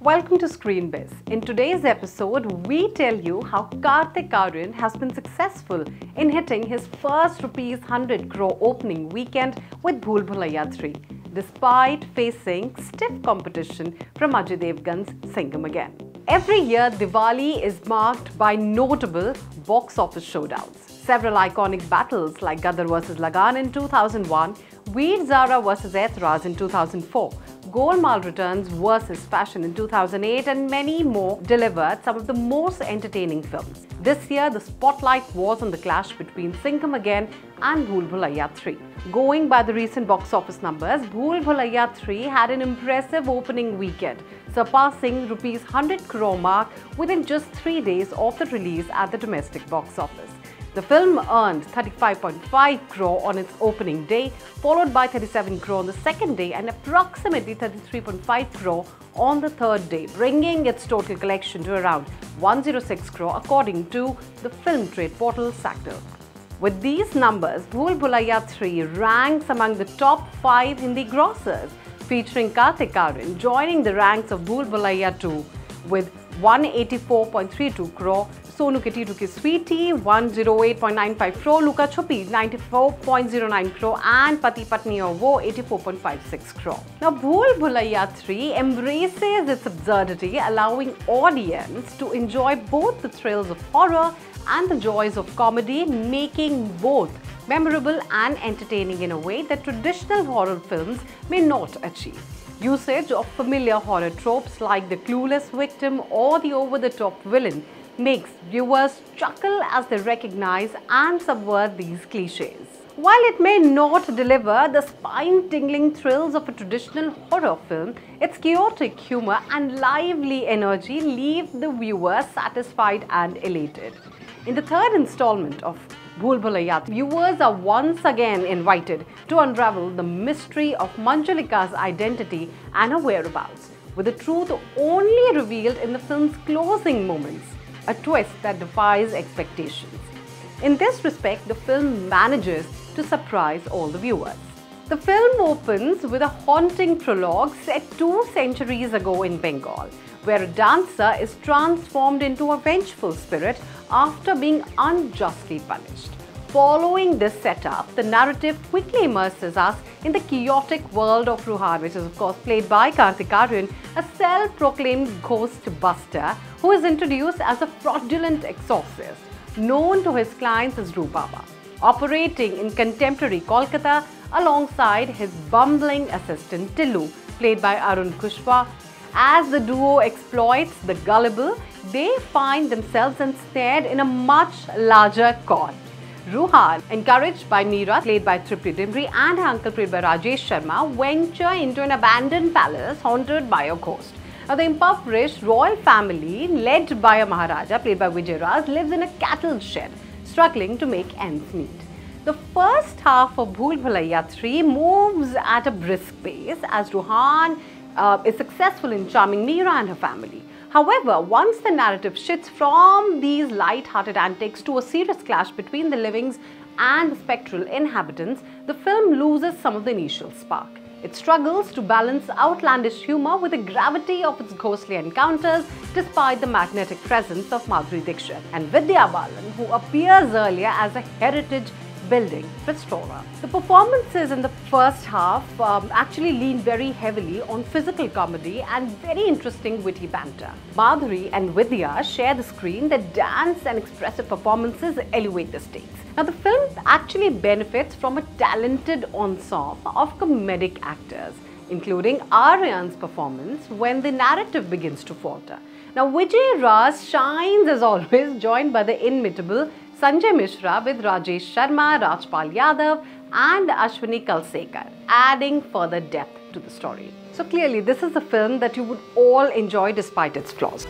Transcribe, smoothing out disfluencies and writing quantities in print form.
Welcome to Screen Biz. In today's episode, we tell you how Kartik Aaryan has been successful in hitting his first ₹100 crore opening weekend with Bhool Bhulaiyaa 3, despite facing stiff competition from Ajay Devgan's Singham Again. Every year, Diwali is marked by notable box office showdowns. Several iconic battles like Gadar vs. Lagan in 2001, Veer Zara vs. Aetraz in 2004, Golmaal Returns vs. Fashion in 2008 and many more delivered some of the most entertaining films. This year, the spotlight was on the clash between Singham Again and Bhool Bhulaiyaa 3. Going by the recent box office numbers, Bhool Bhulaiyaa 3 had an impressive opening weekend, surpassing ₹100 crore mark within just 3 days of the release at the domestic box office. The film earned 35.5 crore on its opening day, followed by 37 crore on the second day and approximately 33.5 crore on the third day, bringing its total collection to around 106 crore according to the film trade portal Sector. With these numbers, Bhool Bhulaiyaa 3 ranks among the top 5 Hindi grossers, featuring Kartik Aaryan joining the ranks of Bhool Bhulaiyaa 2 with 184.32 crore, Sonu ke Titu ki Sweety 108.95 crore, Luka Chupi 94.09 crore and Pati Patni Aur Wo 84.56 crore. Now Bhool Bhulaiyaa 3 embraces its absurdity, allowing audience to enjoy both the thrills of horror and the joys of comedy, making both memorable and entertaining in a way that traditional horror films may not achieve. Usage of familiar horror tropes like the clueless victim or the over-the-top villain makes viewers chuckle as they recognize and subvert these cliches. While it may not deliver the spine-tingling thrills of a traditional horror film, its chaotic humor and lively energy leave the viewer satisfied and elated. In the third installment of Bhool Bhulaiyaa, viewers are once again invited to unravel the mystery of Manjalika's identity and her whereabouts, with the truth only revealed in the film's closing moments, a twist that defies expectations. In this respect, the film manages to surprise all the viewers. The film opens with a haunting prologue set 2 centuries ago in Bengal, where a dancer is transformed into a vengeful spirit after being unjustly punished. Following this setup, the narrative quickly immerses us in the chaotic world of Rohit, which is of course played by Kartik Aaryan, a self-proclaimed ghost buster who is introduced as a fraudulent exorcist known to his clients as Rupaba, operating in contemporary Kolkata alongside his bumbling assistant Titu, played by Arun Kushwaha. As the duo exploits the gullible, they find themselves ensnared in a much larger con. Rohit, encouraged by Meera, played by Tripti Dimri, and her uncle, played by Rajesh Sharma, venture into an abandoned palace haunted by a ghost. Now, the impoverished royal family, led by a Maharaja, played by Vijay Raj, lives in a cattle shed, struggling to make ends meet. The first half of Bhool Bhulaiyaa 3 moves at a brisk pace as Rohit is successful in charming Meera and her family. However, once the narrative shifts from these light-hearted antics to a serious clash between the livings and the spectral inhabitants, the film loses some of the initial spark. It struggles to balance outlandish humor with the gravity of its ghostly encounters, despite the magnetic presence of Madhuri Dixit and Vidya Balan, who appears earlier as a heritage building restorer. The performances in the first half actually lean very heavily on physical comedy and very interesting witty banter. Madhuri and Vidya share the screen. Their dance and expressive performances elevate the stakes. Now, the film actually benefits from a talented ensemble of comedic actors, including Aaryan's performance when the narrative begins to falter. Now, Vijay Raj shines as always, joined by the inimitable Sanjay Mishra with Rajesh Sharma, Rajpal Yadav and Ashwini Kalsekar, adding further depth to the story. So clearly, this is a film that you would all enjoy despite its flaws.